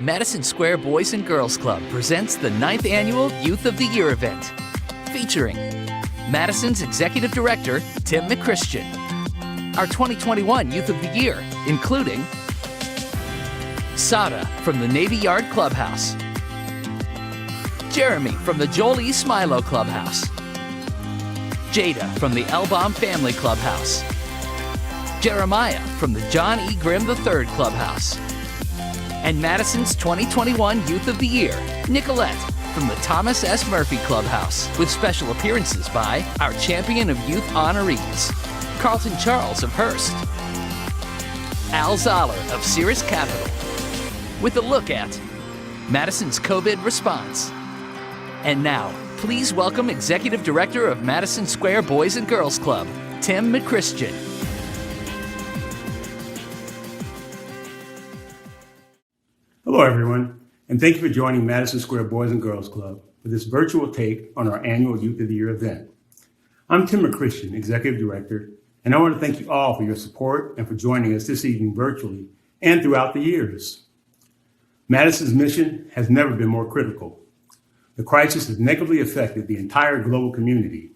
Madison Square Boys and Girls Club presents the 9th Annual Youth of the Year event, featuring Madison's Executive Director, Tim McChristian. Our 2021 Youth of the Year, including Sada from the Navy Yard Clubhouse, Jeremy from the Joel E. Smilo Clubhouse, Jada from the Elbaum Family Clubhouse, Jeremiah from the John E. Grimm III Clubhouse, and Madison's 2021 Youth of the Year, Nicolette from the Thomas S. Murphy Clubhouse, with special appearances by our Champion of Youth honorees, Carlton Charles of Hearst, Al Zollar of Siris Capital, with a look at Madison's COVID response. And now, please welcome Executive Director of Madison Square Boys and Girls Club, Tim McChristian. Hello, everyone, and thank you for joining Madison Square Boys and Girls Club for this virtual take on our annual Youth of the Year event. I'm Tim McChristian, Executive Director, and I want to thank you all for your support and for joining us this evening virtually and throughout the years. Madison's mission has never been more critical. The crisis has negatively affected the entire global community,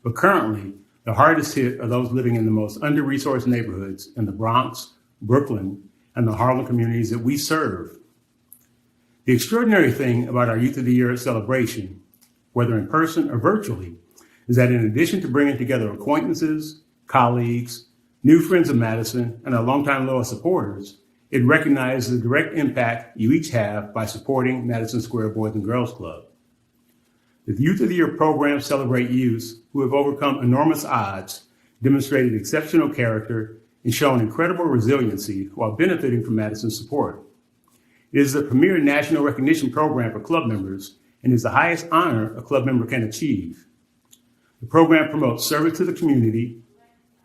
but currently, the hardest hit are those living in the most under-resourced neighborhoods in the Bronx, Brooklyn, and the Harlem communities that we serve. The extraordinary thing about our Youth of the Year celebration, whether in person or virtually, is that in addition to bringing together acquaintances, colleagues, new friends of Madison, and our longtime loyal supporters, it recognizes the direct impact you each have by supporting Madison Square Boys and Girls Club. The Youth of the Year programs celebrate youths who have overcome enormous odds, demonstrated exceptional character, and shown incredible resiliency while benefiting from Madison's support. It is the premier national recognition program for club members and is the highest honor a club member can achieve. The program promotes service to the community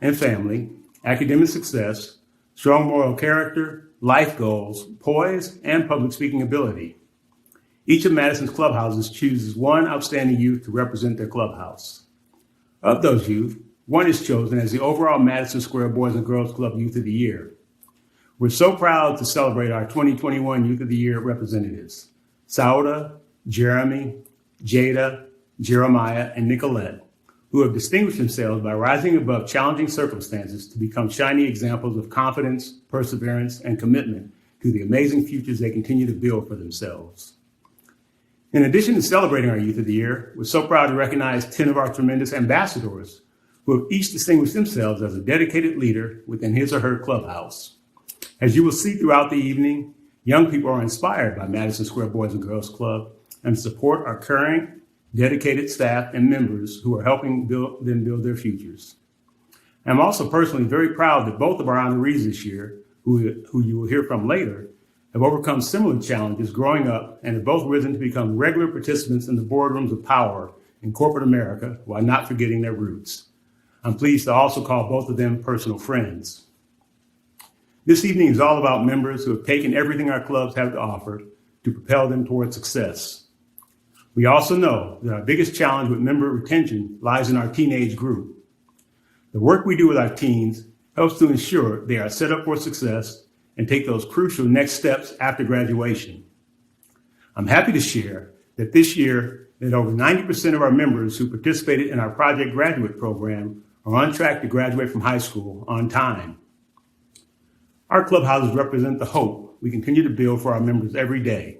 and family, academic success, strong moral character, life goals, poise, and public speaking ability. Each of Madison's clubhouses chooses one outstanding youth to represent their clubhouse. Of those youth, one is chosen as the overall Madison Square Boys and Girls Club Youth of the Year. We're so proud to celebrate our 2021 Youth of the Year representatives, Sauda, Jeremy, Jada, Jeremiah, and Nicolette, who have distinguished themselves by rising above challenging circumstances to become shining examples of confidence, perseverance, and commitment to the amazing futures they continue to build for themselves. In addition to celebrating our Youth of the Year, we're so proud to recognize 10 of our tremendous ambassadors who have each distinguished themselves as a dedicated leader within his or her clubhouse. As you will see throughout the evening, young people are inspired by Madison Square Boys and Girls Club and support our caring, dedicated staff and members who are helping them build their futures. I'm also personally very proud that both of our honorees this year, who you will hear from later, have overcome similar challenges growing up and have both risen to become regular participants in the boardrooms of power in corporate America while not forgetting their roots. I'm pleased to also call both of them personal friends. This evening is all about members who have taken everything our clubs have to offer to propel them towards success. We also know that our biggest challenge with member retention lies in our teenage group. The work we do with our teens helps to ensure they are set up for success and take those crucial next steps after graduation. I'm happy to share that this year, that over 90% of our members who participated in our Project Graduate program are on track to graduate from high school on time. Our clubhouses represent the hope we continue to build for our members every day.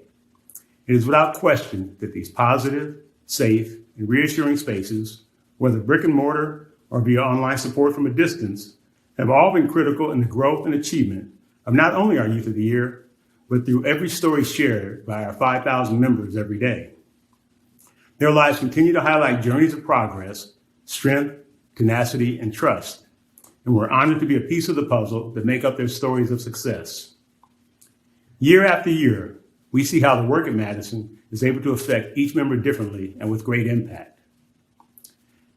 It is without question that these positive, safe, and reassuring spaces, whether brick and mortar or via online support from a distance, have all been critical in the growth and achievement of not only our Youth of the Year, but through every story shared by our 5,000 members every day. Their lives continue to highlight journeys of progress, strength, tenacity, and trust. And we're honored to be a piece of the puzzle that make up their stories of success. Year after year, we see how the work at Madison is able to affect each member differently and with great impact.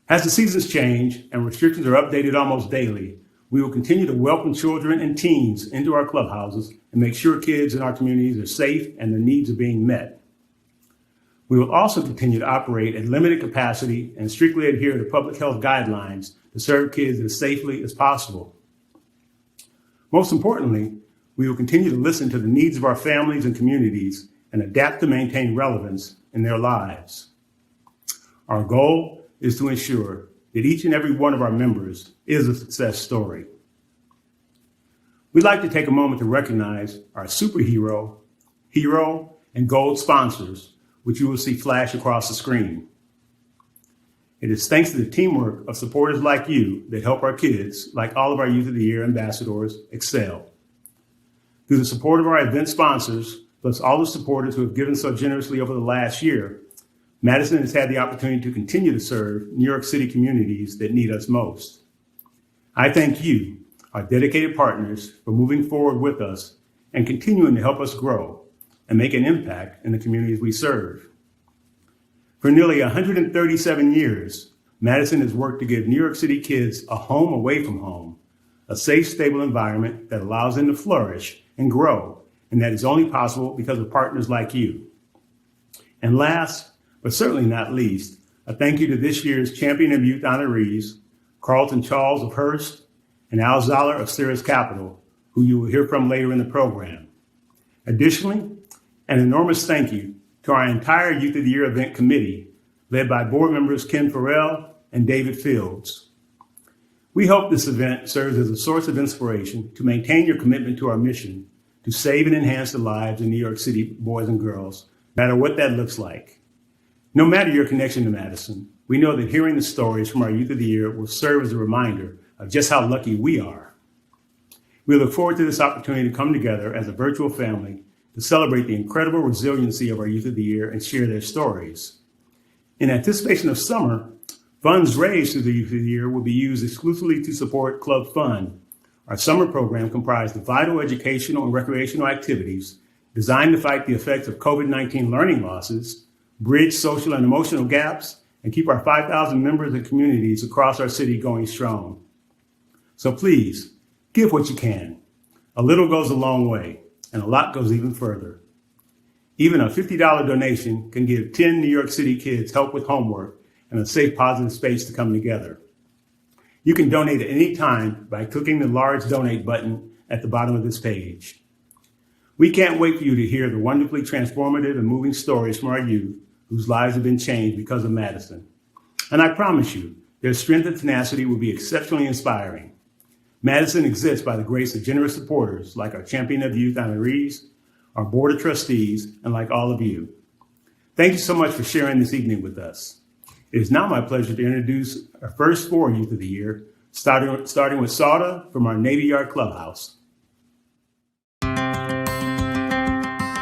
As the seasons change and restrictions are updated almost daily, we will continue to welcome children and teens into our clubhouses and make sure kids in our communities are safe and their needs are being met. We will also continue to operate at limited capacity and strictly adhere to public health guidelines to serve kids as safely as possible. Most importantly, We will continue to listen to the needs of our families and communities and adapt to maintain relevance in their lives. Our goal is to ensure that each and every one of our members is a success story. We'd like to take a moment to recognize our superhero, hero, and gold sponsors, which you will see flash across the screen. It is thanks to the teamwork of supporters like you that help our kids, like all of our Youth of the Year ambassadors, excel. Through the support of our event sponsors, plus all the supporters who have given so generously over the last year, Madison has had the opportunity to continue to serve New York City communities that need us most. I thank you, our dedicated partners, for moving forward with us and continuing to help us grow and make an impact in the communities we serve. For nearly 137 years, Madison has worked to give New York City kids a home away from home, a safe, stable environment that allows them to flourish and grow, and that is only possible because of partners like you. And last, but certainly not least, a thank you to this year's Champion of Youth honorees, Carlton Charles of Hearst and Al Zollar of Siris Capital, who you will hear from later in the program. Additionally, an enormous thank you to our entire Youth of the Year event committee, led by board members Ken Farrell and David Fields. We hope this event serves as a source of inspiration to maintain your commitment to our mission to save and enhance the lives of New York City boys and girls, no matter what that looks like. No matter your connection to Madison, we know that hearing the stories from our Youth of the Year will serve as a reminder of just how lucky we are. We look forward to this opportunity to come together as a virtual family to celebrate the incredible resiliency of our Youth of the Year and share their stories. In anticipation of summer, funds raised through the Youth of the Year will be used exclusively to support Club Fun, our summer program comprised of vital educational and recreational activities designed to fight the effects of COVID-19 learning losses, bridge social and emotional gaps, and keep our 5,000 members and communities across our city going strong. So please, give what you can. A little goes a long way, and a lot goes even further. Even a $50 donation can give 10 New York City kids help with homework and a safe, positive space to come together. You can donate at any time by clicking the large donate button at the bottom of this page. We can't wait for you to hear the wonderfully transformative and moving stories from our youth whose lives have been changed because of Madison. And I promise you, their strength and tenacity will be exceptionally inspiring. Madison exists by the grace of generous supporters like our Champion of Youth honorees, our Board of Trustees, and like all of you. Thank you so much for sharing this evening with us. It is now my pleasure to introduce our first 4 Youth of the Year, starting with Sada from our Navy Yard Clubhouse.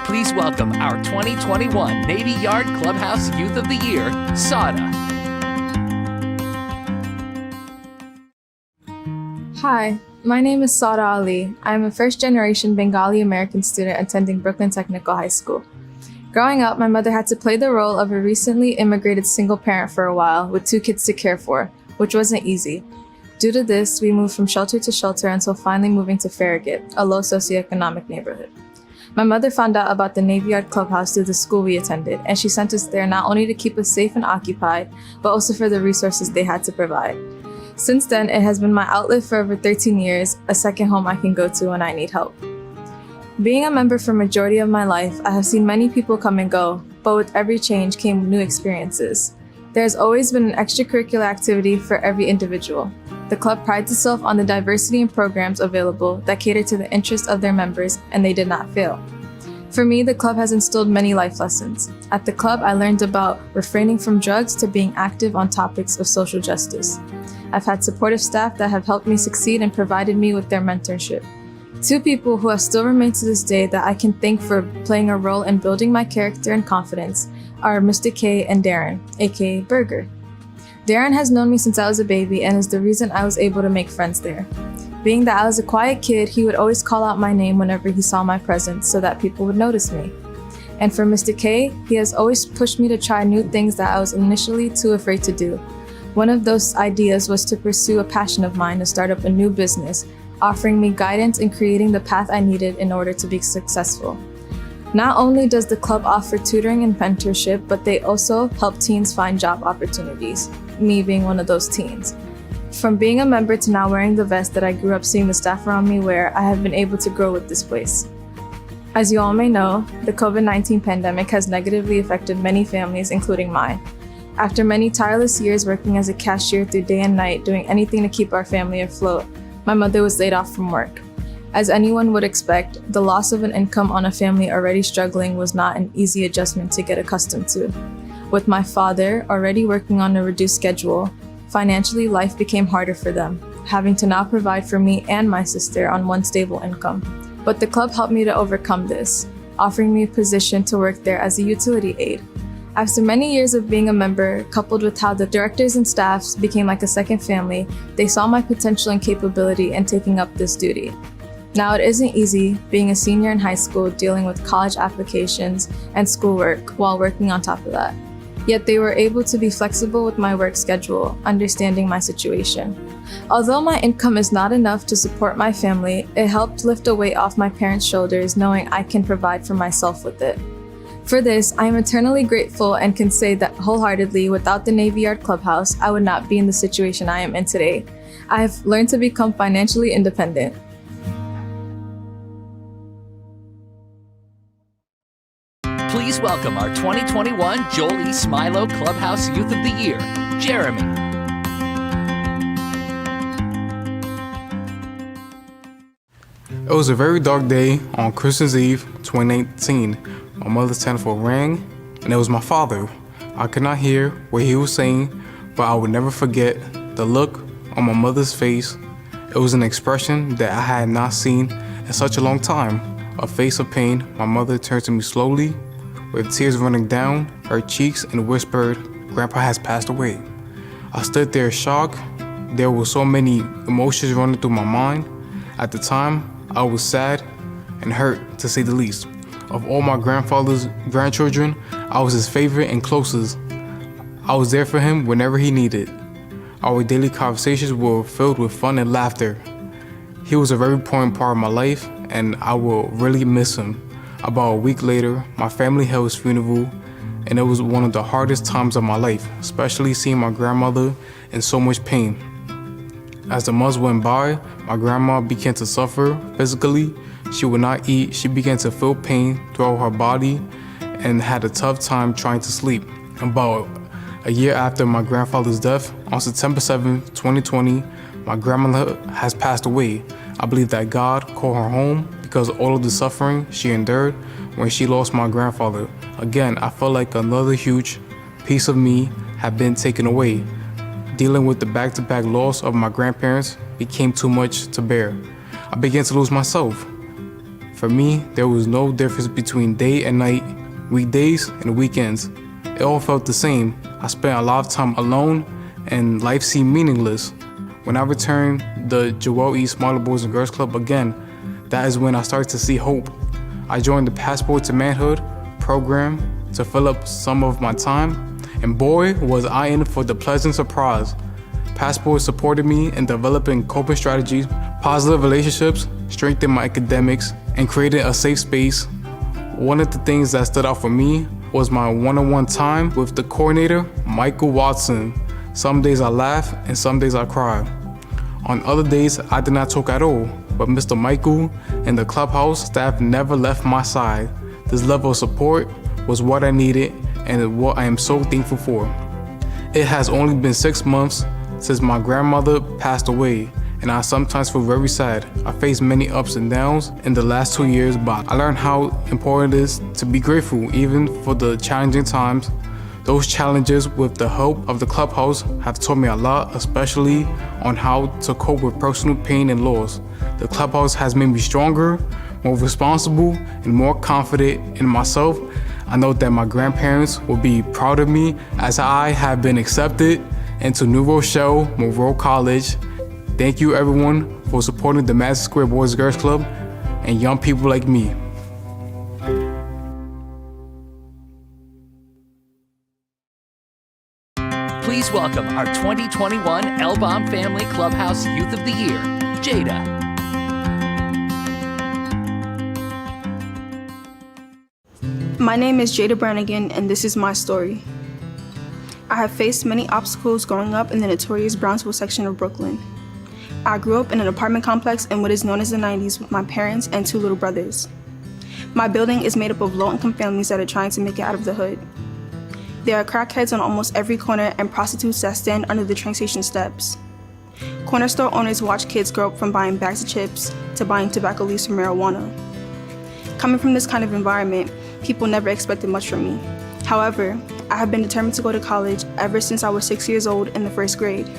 Please welcome our 2021 Navy Yard Clubhouse Youth of the Year, Sada. Hi, my name is Sada Ali. I am a first-generation Bengali American student attending Brooklyn Technical High School. Growing up, my mother had to play the role of a recently immigrated single parent for a while with 2 kids to care for, which wasn't easy. Due to this, we moved from shelter to shelter until finally moving to Farragut, a low socioeconomic neighborhood. My mother found out about the Navy Yard Clubhouse through the school we attended, and she sent us there not only to keep us safe and occupied, but also for the resources they had to provide. Since then, it has been my outlet for over 13 years, a second home I can go to when I need help. Being a member for majority of my life, I have seen many people come and go, but with every change came new experiences. There has always been an extracurricular activity for every individual. The club prides itself on the diversity in programs available that cater to the interests of their members, and they did not fail. For me, the club has instilled many life lessons. At the club, I learned about refraining from drugs to being active on topics of social justice. I've had supportive staff that have helped me succeed and provided me with their mentorship. 2 people who have still remained to this day that I can thank for playing a role in building my character and confidence are Mr. K and Darren, aka Burger. Darren has known me since I was a baby and is the reason I was able to make friends there. Being that I was a quiet kid, he would always call out my name whenever he saw my presence so that people would notice me. And for Mr. K, he has always pushed me to try new things that I was initially too afraid to do. One of those ideas was to pursue a passion of mine to start up a new business, offering me guidance in creating the path I needed in order to be successful. Not only does the club offer tutoring and mentorship, but they also help teens find job opportunities, me being one of those teens. From being a member to now wearing the vest that I grew up seeing the staff around me wear, I have been able to grow with this place. As you all may know, the COVID-19 pandemic has negatively affected many families, including mine. After many tireless years working as a cashier through day and night, doing anything to keep our family afloat, my mother was laid off from work. As anyone would expect, the loss of an income on a family already struggling was not an easy adjustment to get accustomed to. With my father already working on a reduced schedule, financially life became harder for them, having to now provide for me and my sister on one stable income. But the club helped me to overcome this, offering me a position to work there as a utility aide. After many years of being a member, coupled with how the directors and staffs became like a second family, they saw my potential and capability in taking up this duty. Now, it isn't easy being a senior in high school, dealing with college applications and schoolwork while working on top of that. Yet they were able to be flexible with my work schedule, understanding my situation. Although my income is not enough to support my family, it helped lift a weight off my parents' shoulders knowing I can provide for myself with it. For this, I am eternally grateful and can say that wholeheartedly, without the Navy Yard Clubhouse, I would not be in the situation I am in today. I have learned to become financially independent. Please welcome our 2021 Joel E. Smilo Clubhouse Youth of the Year, Jeremy. It was a very dark day on Christmas Eve 2019. My mother's telephone rang, and it was my father. I could not hear what he was saying, but I would never forget the look on my mother's face. It was an expression that I had not seen in such a long time. A face of pain. My mother turned to me slowly, with tears running down her cheeks, and whispered, "Grandpa has passed away." I stood there shocked. There were so many emotions running through my mind. At the time, I was sad and hurt, to say the least. Of all my grandfather's grandchildren, I was his favorite and closest. I was there for him whenever he needed. Our daily conversations were filled with fun and laughter. He was a very important part of my life, and I will really miss him. About a week later, my family held his funeral, and it was one of the hardest times of my life, especially seeing my grandmother in so much pain. As the months went by, my grandma began to suffer physically. She would not eat. She began to feel pain throughout her body and had a tough time trying to sleep. About a year after my grandfather's death, on September 7th, 2020, my grandmother has passed away. I believe that God called her home because of all of the suffering she endured when she lost my grandfather. Again, I felt like another huge piece of me had been taken away. Dealing with the back-to-back loss of my grandparents became too much to bear. I began to lose myself. For me, there was no difference between day and night, weekdays and weekends. It all felt the same. I spent a lot of time alone and life seemed meaningless. When I returned the Joel E. Smilo Boys and Girls Club again, that is when I started to see hope. I joined the Passport to Manhood program to fill up some of my time, and boy, was I in for the pleasant surprise. Passport supported me in developing coping strategies, positive relationships, strengthened my academics, and created a safe space. One of the things that stood out for me was my one-on-one time with the coordinator, Michael Watson. Some days I laugh and some days I cry. On other days, I did not talk at all, but Mr. Michael and the clubhouse staff never left my side. This level of support was what I needed and what I am so thankful for. It has only been 6 months since my grandmother passed away, and I sometimes feel very sad. I faced many ups and downs in the last 2 years, but I learned how important it is to be grateful even for the challenging times. Those challenges, with the help of the clubhouse, have taught me a lot, especially on how to cope with personal pain and loss. The clubhouse has made me stronger, more responsible, and more confident in myself. I know that my grandparents will be proud of me as I have been accepted into New Rochelle Monroe College. Thank you everyone for supporting the Madison Square Boys and Girls Club and young people like me. Please welcome our 2021 Elbaum Family Clubhouse Youth of the Year, Jada. My name is Jada Brannigan, and this is my story. I have faced many obstacles growing up in the notorious Brownsville section of Brooklyn. I grew up in an apartment complex in what is known as the 90s with my parents and 2 little brothers. My building is made up of low-income families that are trying to make it out of the hood. There are crackheads on almost every corner and prostitutes that stand under the train station steps. Corner store owners watch kids grow up from buying bags of chips to buying tobacco leaves for marijuana. Coming from this kind of environment, people never expected much from me. However, I have been determined to go to college ever since I was 6 years old in the 1st grade.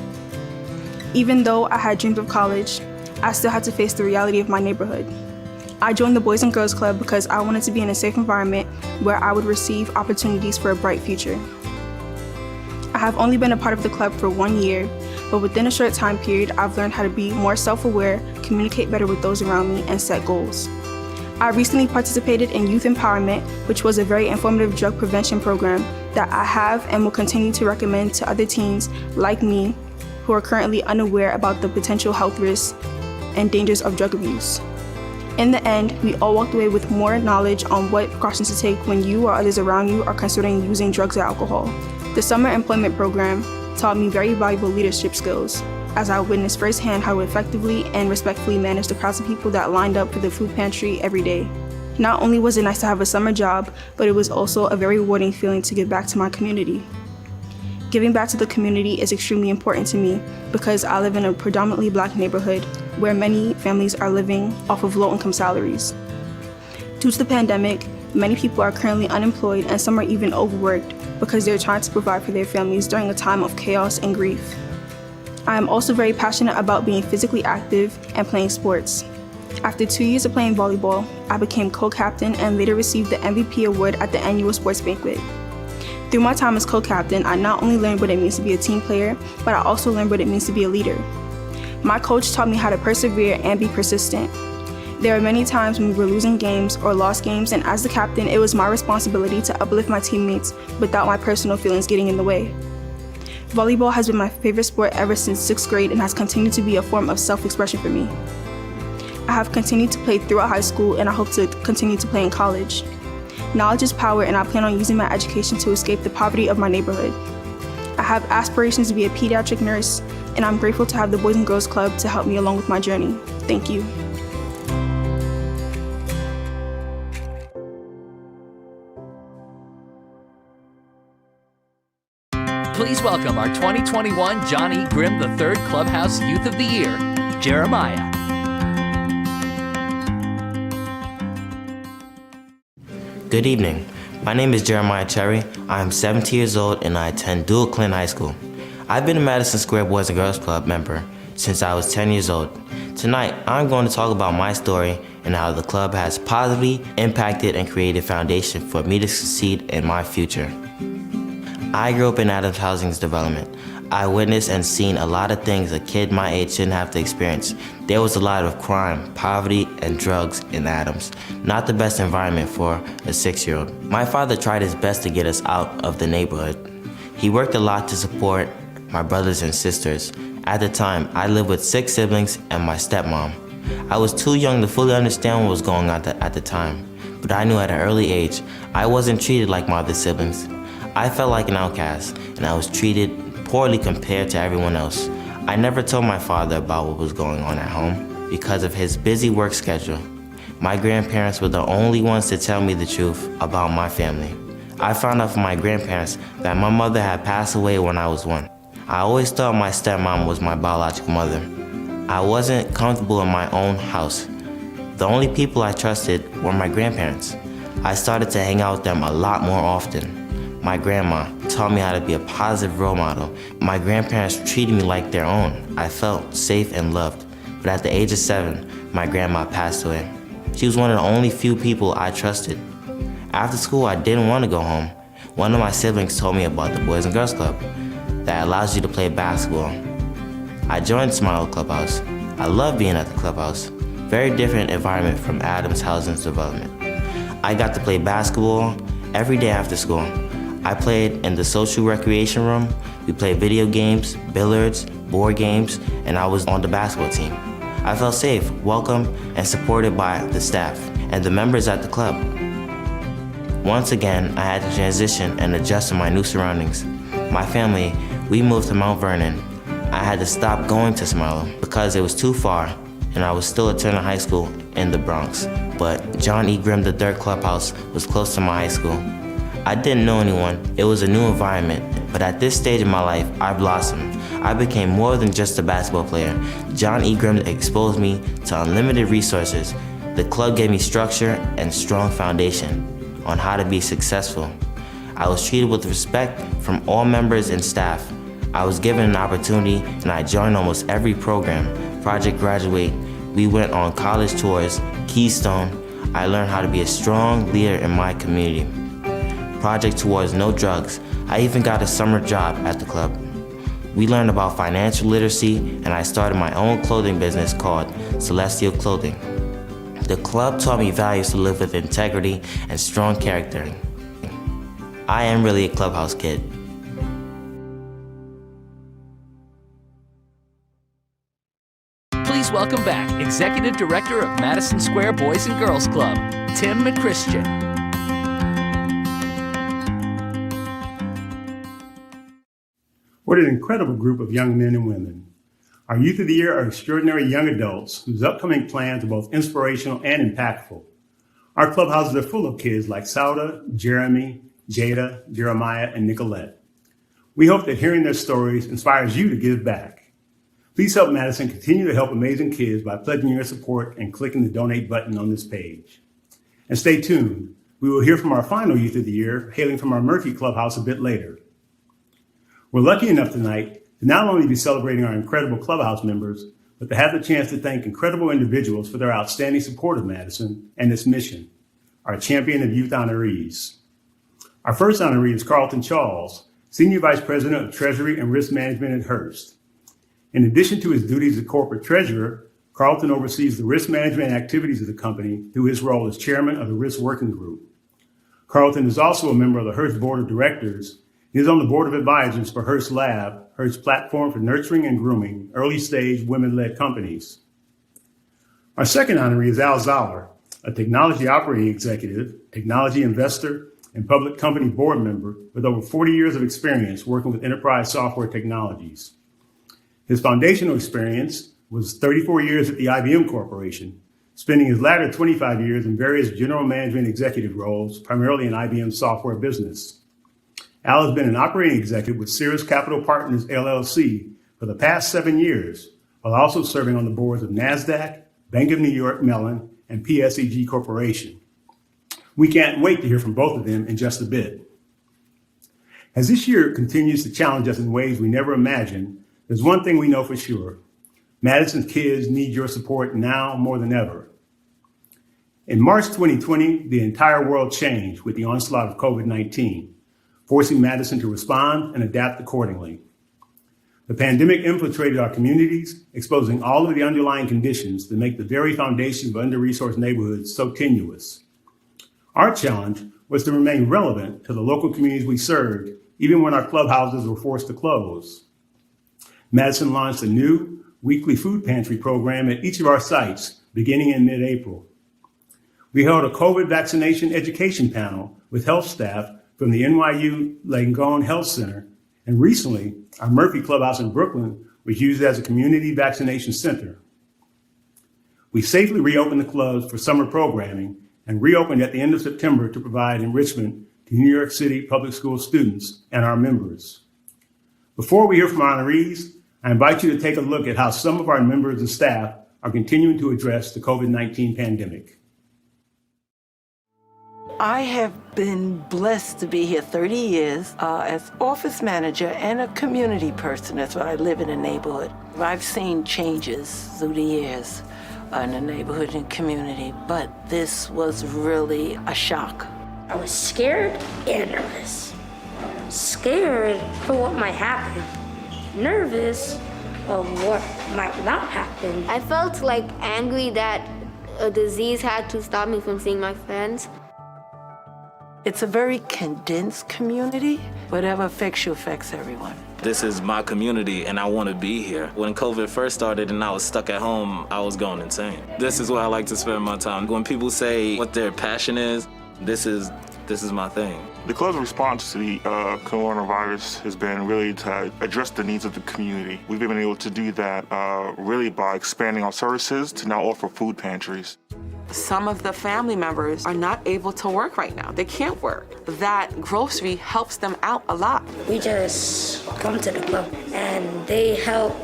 Even though I had dreamed of college, I still had to face the reality of my neighborhood. I joined the Boys and Girls Club because I wanted to be in a safe environment where I would receive opportunities for a bright future. I have only been a part of the club for 1 year, but within a short time period, I've learned how to be more self-aware, communicate better with those around me, and set goals. I recently participated in Youth Empowerment, which was a very informative drug prevention program that I have and will continue to recommend to other teens like me who are currently unaware about the potential health risks and dangers of drug abuse. In the end, we all walked away with more knowledge on what precautions to take when you or others around you are considering using drugs or alcohol. The summer employment program taught me very valuable leadership skills, as I witnessed firsthand how to effectively and respectfully manage the crowds of people that lined up for the food pantry every day. Not only was it nice to have a summer job, but it was also a very rewarding feeling to give back to my community. Giving back to the community is extremely important to me because I live in a predominantly Black neighborhood where many families are living off of low-income salaries. Due to the pandemic, many people are currently unemployed and some are even overworked because they're trying to provide for their families during a time of chaos and grief. I am also very passionate about being physically active and playing sports. After 2 years of playing volleyball, I became co-captain and later received the MVP award at the annual sports banquet. Through my time as co-captain, I not only learned what it means to be a team player, but I also learned what it means to be a leader. My coach taught me how to persevere and be persistent. There are many times when we were losing games or lost games, and as the captain, it was my responsibility to uplift my teammates without my personal feelings getting in the way. Volleyball has been my favorite sport ever since 6th grade and has continued to be a form of self-expression for me. I have continued to play throughout high school and I hope to continue to play in college. Knowledge is power and I plan on using my education to escape the poverty of my neighborhood. I have aspirations to be a pediatric nurse and I'm grateful to have the Boys and Girls Club to help me along with my journey. Thank you. Please welcome our 2021 John E. Grimm III Clubhouse Youth of the Year, Jeremiah. Good evening. My name is Jeremiah Cherry. I am 17 years old and I attend Dual Clint High School. I've been a Madison Square Boys and Girls Club member since I was 10 years old. Tonight, I'm going to talk about my story and how the club has positively impacted and created a foundation for me to succeed in my future. I grew up in Adams Housing's development. I witnessed and seen a lot of things a kid my age shouldn't have to experience. There was a lot of crime, poverty, and drugs in Adams. Not the best environment for a 6-year-old. My father tried his best to get us out of the neighborhood. He worked a lot to support my brothers and sisters. At the time, I lived with 6 siblings and my stepmom. I was too young to fully understand what was going on at the time, but I knew at an early age, I wasn't treated like my other siblings. I felt like an outcast, and I was treated poorly compared to everyone else. I never told my father about what was going on at home because of his busy work schedule. My grandparents were the only ones to tell me the truth about my family. I found out from my grandparents that my mother had passed away when I was 1. I always thought my stepmom was my biological mother. I wasn't comfortable in my own house. The only people I trusted were my grandparents. I started to hang out with them a lot more often. My grandma taught me how to be a positive role model. My grandparents treated me like their own. I felt safe and loved. But at the age of 7, my grandma passed away. She was one of the only few people I trusted. After school, I didn't want to go home. One of my siblings told me about the Boys and Girls Club that allows you to play basketball. I joined Smile Clubhouse. I love being at the clubhouse. Very different environment from Adams Housing's development. I got to play basketball every day after school. I played in the social recreation room. We played video games, billiards, board games, and I was on the basketball team. I felt safe, welcome, and supported by the staff and the members at the club. Once again, I had to transition and adjust to my new surroundings. my family, we moved to Mount Vernon. I had to stop going to Smilo because it was too far, and I was still attending high school in the Bronx. But John E. Grimm III Clubhouse was close to my high school. I didn't know anyone, it was a new environment, but at this stage of my life, I blossomed. I became more than just a basketball player. John E. Grimm exposed me to unlimited resources. The club gave me structure and strong foundation on how to be successful. I was treated with respect from all members and staff. I was given an opportunity and I joined almost every program. Project Graduate, we went on college tours, Keystone. I learned how to be a strong leader in my community. Project Towards No Drugs, I even got a summer job at the club. We learned about financial literacy and I started my own clothing business called Celestial Clothing. The club taught me values to live with integrity and strong character. I am really a clubhouse kid. Please welcome back Executive Director of Madison Square Boys and Girls Club, Tim McChristian. What an incredible group of young men and women. Our Youth of the Year are extraordinary young adults whose upcoming plans are both inspirational and impactful. Our clubhouses are full of kids like Sauda, Jeremy, Jada, Jeremiah, and Nicolette. We hope that hearing their stories inspires you to give back. Please help Madison continue to help amazing kids by pledging your support and clicking the donate button on this page. And stay tuned. We will hear from our final Youth of the Year, hailing from our Murphy Clubhouse a bit later. We're lucky enough tonight to not only be celebrating our incredible clubhouse members, but to have the chance to thank incredible individuals for their outstanding support of Madison and its mission, our Champion of Youth honorees. Our first honoree is Carlton Charles, Senior Vice President of Treasury and Risk Management at Hearst. In addition to his duties as Corporate Treasurer, Carlton oversees the risk management activities of the company through his role as Chairman of the Risk Working Group. Carlton is also a member of the Hearst Board of Directors. He is on the Board of Advisors for Hearst Lab, Hearst's platform for nurturing and grooming early-stage women-led companies. Our second honoree is Al Zollar, a technology operating executive, technology investor, and public company board member with over 40 years of experience working with enterprise software technologies. His foundational experience was 34 years at the IBM Corporation, spending his latter 25 years in various general management executive roles, primarily in IBM's software business. Al has been an operating executive with Siris Capital Partners, LLC for the past 7 years, while also serving on the boards of NASDAQ, Bank of New York Mellon, and PSEG Corporation. We can't wait to hear from both of them in just a bit. As this year continues to challenge us in ways we never imagined, there's one thing we know for sure. Madison's kids need your support now more than ever. In March 2020, the entire world changed with the onslaught of COVID-19. Forcing Madison to respond and adapt accordingly. The pandemic infiltrated our communities, exposing all of the underlying conditions that make the very foundation of under-resourced neighborhoods so tenuous. Our challenge was to remain relevant to the local communities we served, even when our clubhouses were forced to close. Madison launched a new weekly food pantry program at each of our sites beginning in mid-April. We held a COVID vaccination education panel with health staff from the NYU Langone Health Center, and recently, our Murphy Clubhouse in Brooklyn was used as a community vaccination center. We safely reopened the clubs for summer programming and reopened at the end of September to provide enrichment to New York City public school students and our members. Before we hear from our honorees, I invite you to take a look at how some of our members and staff are continuing to address the COVID-19 pandemic. I have been blessed to be here 30 years as office manager and a community person. That's why I live in a neighborhood. I've seen changes through the years in the neighborhood and community, but this was really a shock. I was scared and nervous. Scared for what might happen. Nervous of what might not happen. I felt like angry that a disease had to stop me from seeing my friends. It's a very condensed community. Whatever affects you affects everyone. This is my community and I want to be here. When COVID first started and I was stuck at home, I was going insane. This is where I like to spend my time. When people say what their passion is, this is This is my thing. The club's response to the coronavirus has been really to address the needs of the community. We've been able to do that really by expanding our services to now offer food pantries. Some of the family members are not able to work right now. They can't work. That grocery helps them out a lot. We just come to the club and they help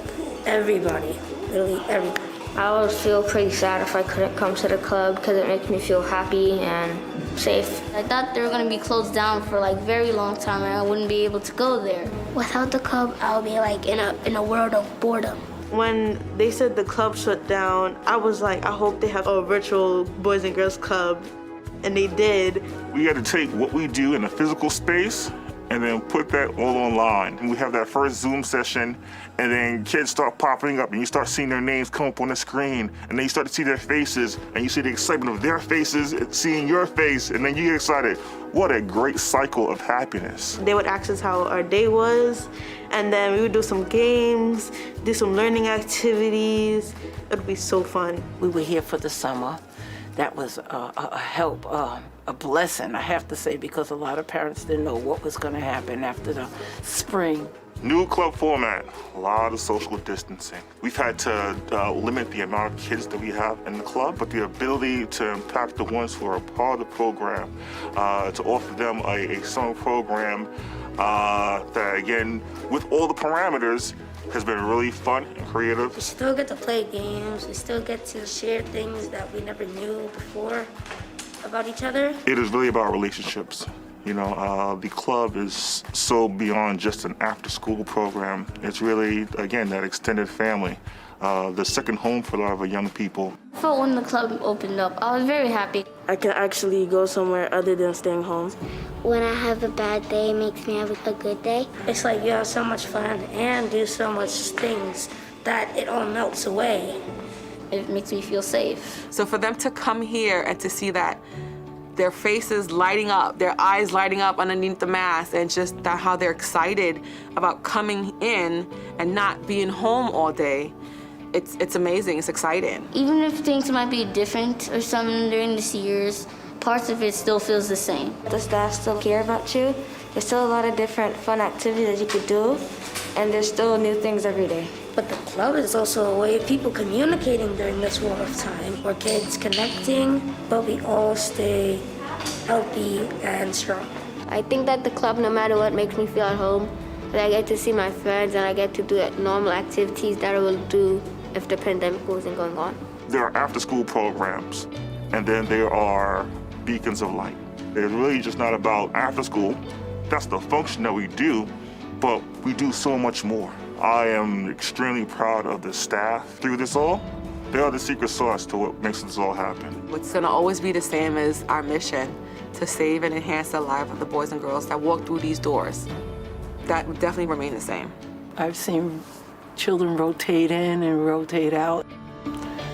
everybody, literally everybody. I would feel pretty sad if I couldn't come to the club because it makes me feel happy and safe. I thought they were going to be closed down for like very long time and I wouldn't be able to go there. Without the club, I'll be like in a world of boredom. When they said the club shut down, I was like, I hope they have a virtual Boys and Girls Club, and they did. We had to take what we do in a physical space and then put that all online. And we have that first Zoom session, and then kids start popping up, and you start seeing their names come up on the screen, and then you start to see their faces, and you see the excitement of their faces, seeing your face, and then you get excited. What a great cycle of happiness. They would ask us how our day was, and then we would do some games, do some learning activities. It would be so fun. We were here for the summer. That was a help, a blessing, I have to say, because a lot of parents didn't know what was going to happen after the spring. New club format, a lot of social distancing. We've had to limit the amount of kids that we have in the club, but the ability to impact the ones who are part of the program, to offer them a summer program that, again, with all the parameters, has been really fun and creative. We still get to play games. We still get to share things that we never knew before about each other. It is really about relationships. You know, the club is so beyond just an after-school program. It's really, again, that extended family, the second home for a lot of young people. I felt when the club opened up, I was very happy. I can actually go somewhere other than staying home. When I have a bad day, it makes me have a good day. It's like you have so much fun and do so much things that it all melts away. It makes me feel safe. So for them to come here and to see that their faces lighting up, their eyes lighting up underneath the mask, and just that how they're excited about coming in and not being home all day, it's amazing, it's exciting. Even if things might be different or something during this year's, parts of it still feels the same. The staff still care about you. There's still a lot of different fun activities that you could do, and there's still new things every day. But the club is also a way of people communicating during this war of time, or kids connecting, but we all stay healthy and strong. I think that the club, no matter what, makes me feel at home. That I get to see my friends and I get to do normal activities that I will do if the pandemic wasn't going on. There are after-school programs, and then there are beacons of light. It's really just not about after school. That's the function that we do, but we do so much more. I am extremely proud of the staff through this all. They are the secret sauce to what makes this all happen. What's gonna always be the same is our mission to save and enhance the life of the boys and girls that walk through these doors. That would definitely remain the same. I've seen children rotate in and rotate out.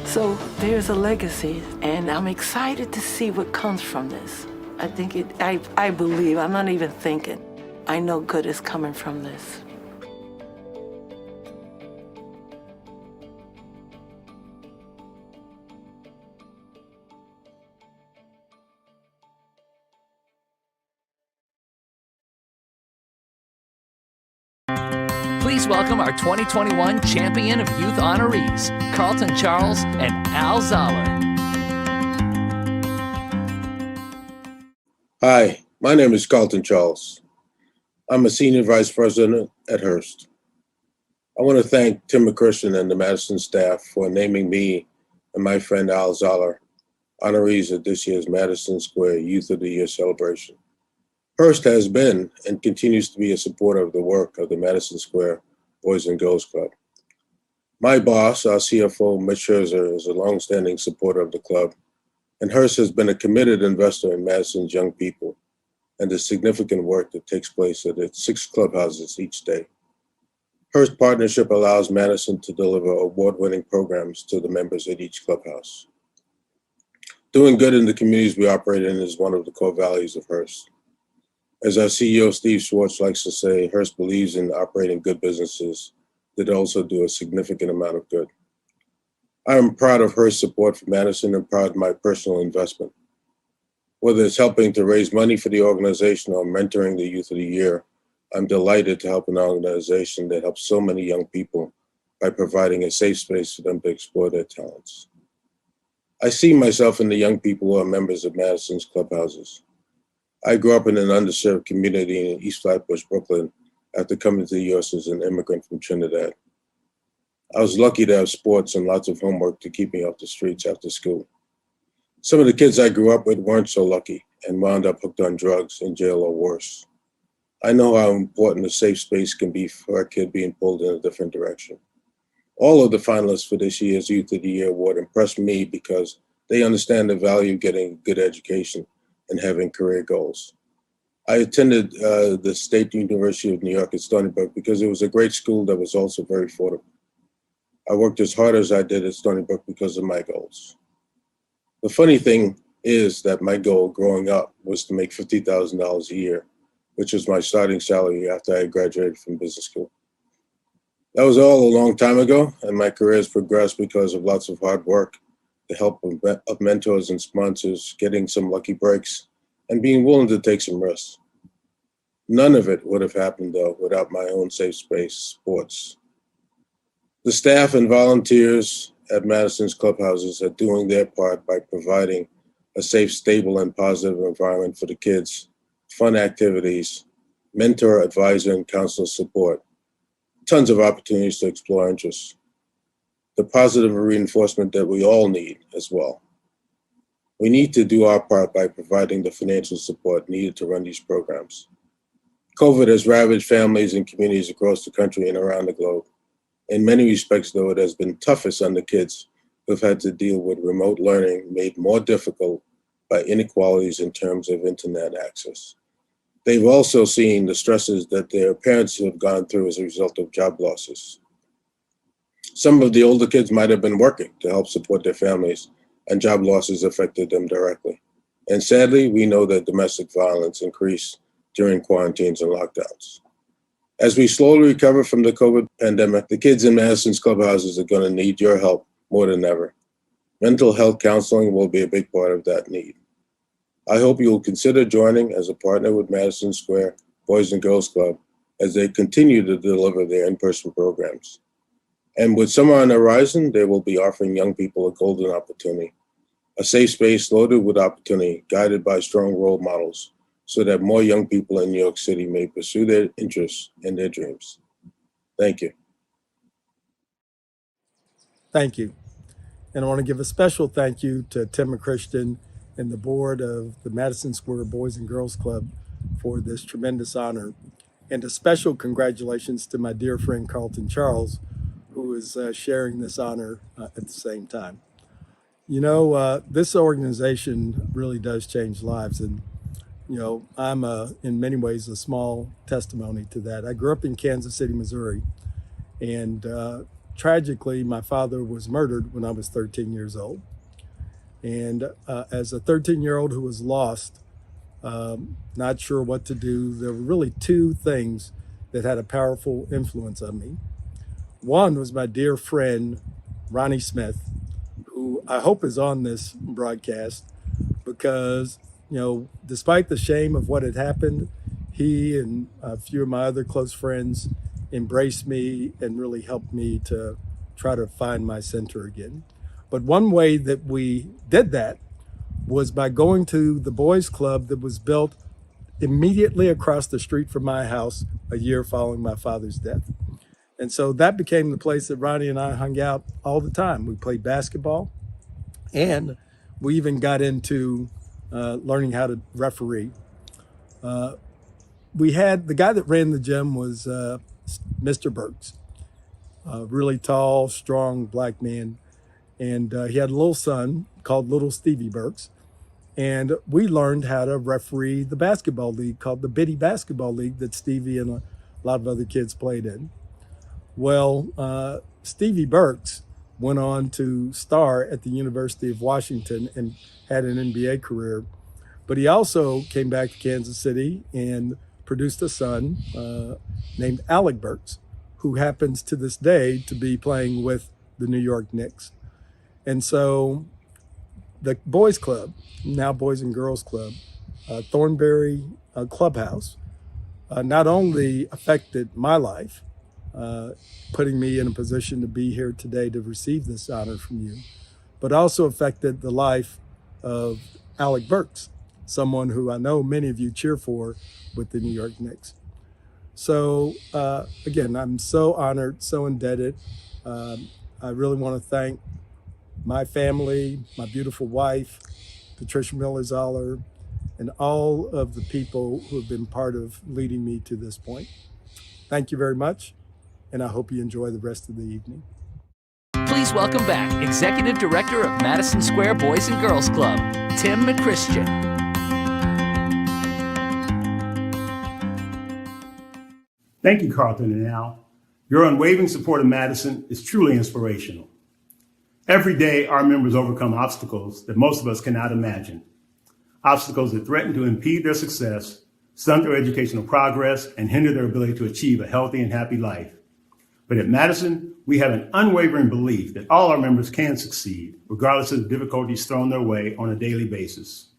So there's a legacy, and I'm excited to see what comes from this. I believe, I'm not even thinking. I know good is coming from this. Please welcome our 2021 Champion of Youth honorees, Carlton Charles and Al Zollar. Hi, my name is Carlton Charles. I'm a Senior Vice President at Hearst. I want to thank Tim McChristian and the Madison staff for naming me and my friend Al Zollar honorees at this year's Madison Square Youth of the Year celebration. Hearst has been and continues to be a supporter of the work of the Madison Square Boys and Girls Club. My boss, our CFO, Mitch Scherzer, is a longstanding supporter of the club, and Hearst has been a committed investor in Madison's young people and the significant work that takes place at its 6 clubhouses each day. Hearst partnership allows Madison to deliver award-winning programs to the members at each clubhouse. Doing good in the communities we operate in is one of the core values of Hearst. As our CEO, Steve Schwartz, likes to say, Hearst believes in operating good businesses that also do a significant amount of good. I am proud of Hearst's support for Madison and proud of my personal investment. Whether it's helping to raise money for the organization or mentoring the Youth of the Year, I'm delighted to help an organization that helps so many young people by providing a safe space for them to explore their talents. I see myself in the young people who are members of Madison's clubhouses. I grew up in an underserved community in East Flatbush, Brooklyn, after coming to the U.S. as an immigrant from Trinidad. I was lucky to have sports and lots of homework to keep me off the streets after school. Some of the kids I grew up with weren't so lucky and wound up hooked on drugs, in jail, or worse. I know how important a safe space can be for a kid being pulled in a different direction. All of the finalists for this year's Youth of the Year award impressed me because they understand the value of getting a good education and having career goals. I attended the State University of New York at Stony Brook because it was a great school that was also very affordable. I worked as hard as I did at Stony Brook because of my goals. The funny thing is that my goal growing up was to make $50,000 a year, which was my starting salary after I graduated from business school. That was all a long time ago, and my career has progressed because of lots of hard work, the help of mentors and sponsors, getting some lucky breaks, and being willing to take some risks. None of it would have happened, though, without my own safe space, sports. The staff and volunteers at Madison's clubhouses are doing their part by providing a safe, stable, and positive environment for the kids, fun activities, mentor, advisor, and counselor support, tons of opportunities to explore interests, the positive reinforcement that we all need as well. We need to do our part by providing the financial support needed to run these programs. COVID has ravaged families and communities across the country and around the globe. In many respects, though, it has been toughest on the kids who've had to deal with remote learning made more difficult by inequalities in terms of internet access. They've also seen the stresses that their parents have gone through as a result of job losses. Some of the older kids might have been working to help support their families, and job losses affected them directly. And sadly, we know that domestic violence increased during quarantines and lockdowns. As we slowly recover from the COVID pandemic, the kids in Madison's clubhouses are going to need your help more than ever. Mental health counseling will be a big part of that need. I hope you will consider joining as a partner with Madison Square Boys and Girls Club as they continue to deliver their in-person programs. And with summer on the horizon, they will be offering young people a golden opportunity, a safe space loaded with opportunity, guided by strong role models, so that more young people in New York City may pursue their interests and their dreams. Thank you. Thank you. And I want to give a special thank you to Tim McChristian and the board of the Madison Square Boys and Girls Club for this tremendous honor. And a special congratulations to my dear friend Carlton Charles, who is sharing this honor at the same time. You know, this organization really does change lives. And, you know, I'm in many ways a small testimony to that. I grew up in Kansas City, Missouri. And tragically, my father was murdered when I was 13 years old. And as a 13-year-old who was lost, not sure what to do, there were really two things that had a powerful influence on me. One was my dear friend, Ronnie Smith, who I hope is on this broadcast because, you know, despite the shame of what had happened, he and a few of my other close friends embraced me and really helped me to try to find my center again. But one way that we did that was by going to the boys' club that was built immediately across the street from my house a year following my father's death. And so that became the place that Ronnie and I hung out all the time. We played basketball, and we even got into learning how to referee. We had, the guy that ran the gym was Mr. Burks, a really tall, strong black man. And he had a little son called Little Stevie Burks. And we learned how to referee the basketball league called the Biddy Basketball League that Stevie and a lot of other kids played in. Well, Stevie Burks went on to star at the University of Washington and had an NBA career. But he also came back to Kansas City and produced a son named Alec Burks, who happens to this day to be playing with the New York Knicks. And so The Boys Club, now Boys and Girls Club, Thornberry Clubhouse, not only affected my life, putting me in a position to be here today to receive this honor from you, but also affected the life of Alec Burks, someone who I know many of you cheer for with the New York Knicks. So again, I'm so honored, so indebted. I really want to thank my family, my beautiful wife, Patricia Miller Zollar, and all of the people who have been part of leading me to this point. Thank you very much, and I hope you enjoy the rest of the evening. Please welcome back Executive Director of Madison Square Boys and Girls Club, Tim McChristian. Thank you, Carlton and Al. Your unwavering support of Madison is truly inspirational. Every day, our members overcome obstacles that most of us cannot imagine. Obstacles that threaten to impede their success, stunt their educational progress, and hinder their ability to achieve a healthy and happy life. But at Madison, we have an unwavering belief that all our members can succeed, regardless of the difficulties thrown their way on a daily basis.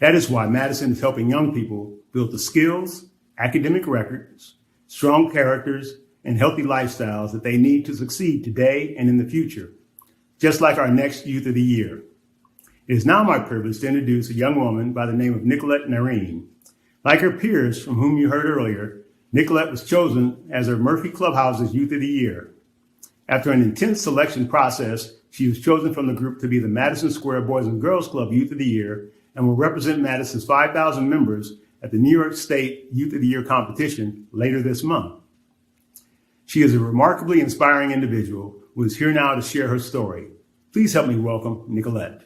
That is why Madison is helping young people build the skills, academic records, strong characters, and healthy lifestyles that they need to succeed today and in the future, just like our next Youth of the Year. It is now my privilege to introduce a young woman by the name of Nicolette Nareen. Like her peers from whom you heard earlier, Nicolette was chosen as our Murphy Clubhouse's Youth of the Year. After an intense selection process, she was chosen from the group to be the Madison Square Boys and Girls Club Youth of the Year and will represent Madison's 5,000 members at the New York State Youth of the Year competition later this month. She is a remarkably inspiring individual who is here now to share her story. Please help me welcome Nicolette.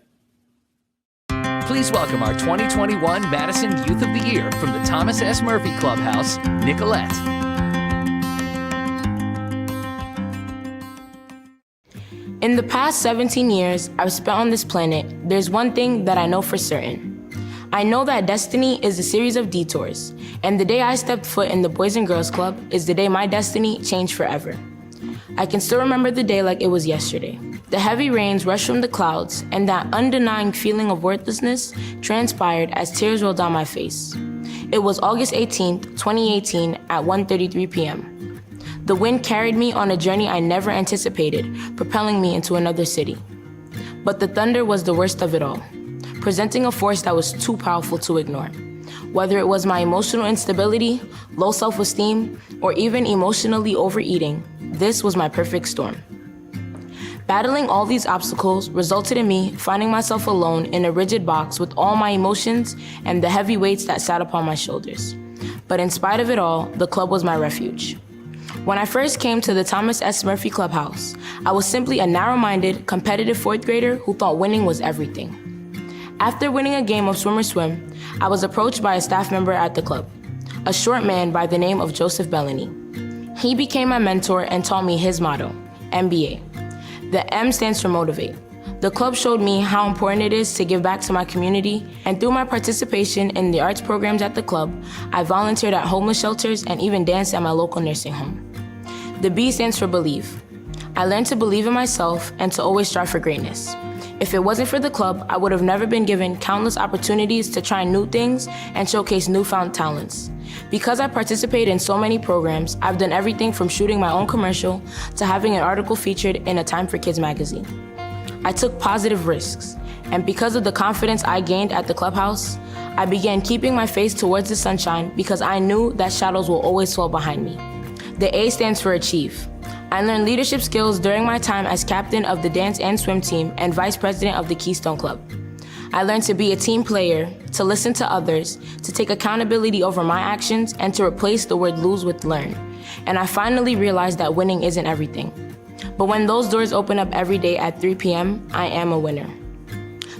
Please welcome our 2021 Madison Youth of the Year from the Thomas S. Murphy Clubhouse, Nicolette. In the past 17 years I've spent on this planet, there's one thing that I know for certain. I know that destiny is a series of detours, and the day I stepped foot in the Boys and Girls Club is the day my destiny changed forever. I can still remember the day like it was yesterday. The heavy rains rushed from the clouds, and that undenying feeling of worthlessness transpired as tears rolled down my face. It was August 18th, 2018 at 1:33 p.m. The wind carried me on a journey I never anticipated, propelling me into another city. But the thunder was the worst of it all, presenting a force that was too powerful to ignore. Whether it was my emotional instability, low self-esteem, or even emotionally overeating, this was my perfect storm. Battling all these obstacles resulted in me finding myself alone in a rigid box with all my emotions and the heavy weights that sat upon my shoulders. But in spite of it all, the club was my refuge. When I first came to the Thomas S. Murphy Clubhouse, I was simply a narrow-minded, competitive fourth grader who thought winning was everything. After winning a game of swim or swim, I was approached by a staff member at the club, a short man by the name of Joseph Bellany. He became my mentor and taught me his motto, MBA. The M stands for motivate. The club showed me how important it is to give back to my community, and through my participation in the arts programs at the club, I volunteered at homeless shelters and even danced at my local nursing home. The B stands for believe. I learned to believe in myself and to always strive for greatness. If it wasn't for the club, I would have never been given countless opportunities to try new things and showcase newfound talents. Because I participate in so many programs, I've done everything from shooting my own commercial to having an article featured in a Time for Kids magazine. I took positive risks, and because of the confidence I gained at the clubhouse, I began keeping my face towards the sunshine because I knew that shadows will always fall behind me. The A stands for achieve. I learned leadership skills during my time as captain of the dance and swim team and vice president of the Keystone Club. I learned to be a team player, to listen to others, to take accountability over my actions, and to replace the word lose with learn. And I finally realized that winning isn't everything. But when those doors open up every day at 3 p.m., I am a winner.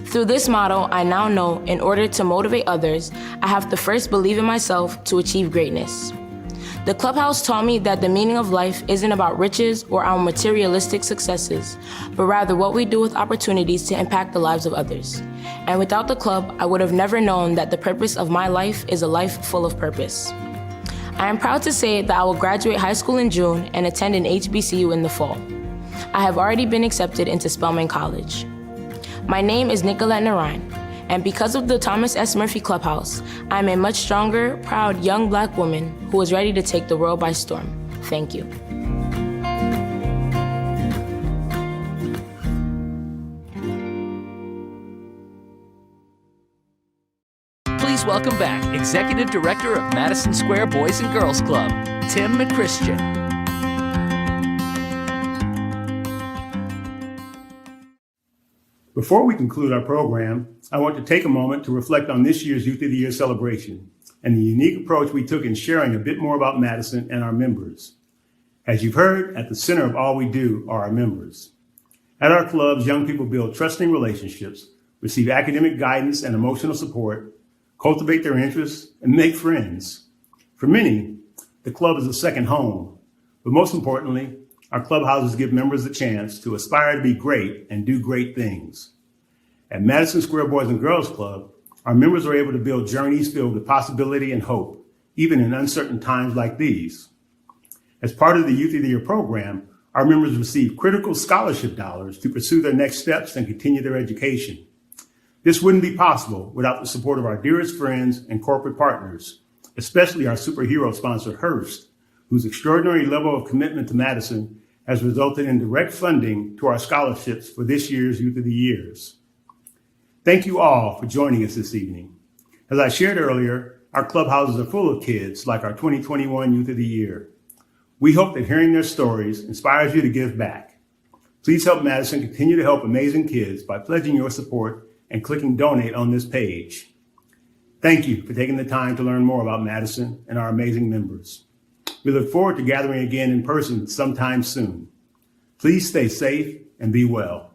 Through this motto, I now know in order to motivate others, I have to first believe in myself to achieve greatness. The clubhouse taught me that the meaning of life isn't about riches or our materialistic successes, but rather what we do with opportunities to impact the lives of others. And without the club, I would have never known that the purpose of my life is a life full of purpose. I am proud to say that I will graduate high school in June and attend an HBCU in the fall. I have already been accepted into Spelman College. My name is Nicolette Narain, and because of the Thomas S. Murphy Clubhouse, I'm a much stronger, proud young Black woman who is ready to take the world by storm. Thank you. Please welcome back Executive Director of Madison Square Boys and Girls Club, Tim McChristian. Before we conclude our program, I want to take a moment to reflect on this year's Youth of the Year celebration and the unique approach we took in sharing a bit more about Madison and our members. As you've heard, at the center of all we do are our members. At our clubs, young people build trusting relationships, receive academic guidance and emotional support, cultivate their interests, and make friends. For many, the club is a second home, but most importantly, our clubhouses give members the chance to aspire to be great and do great things. At Madison Square Boys and Girls Club, our members are able to build journeys filled with possibility and hope, even in uncertain times like these. As part of the Youth of the Year program, our members receive critical scholarship dollars to pursue their next steps and continue their education. This wouldn't be possible without the support of our dearest friends and corporate partners, especially our superhero sponsor, Hearst, whose extraordinary level of commitment to Madison has resulted in direct funding to our scholarships for this year's Youth of the Years. Thank you all for joining us this evening. As I shared earlier, our clubhouses are full of kids like our 2021 Youth of the Year. We hope that hearing their stories inspires you to give back. Please help Madison continue to help amazing kids by pledging your support and clicking donate on this page. Thank you for taking the time to learn more about Madison and our amazing members. We look forward to gathering again in person sometime soon. Please stay safe and be well.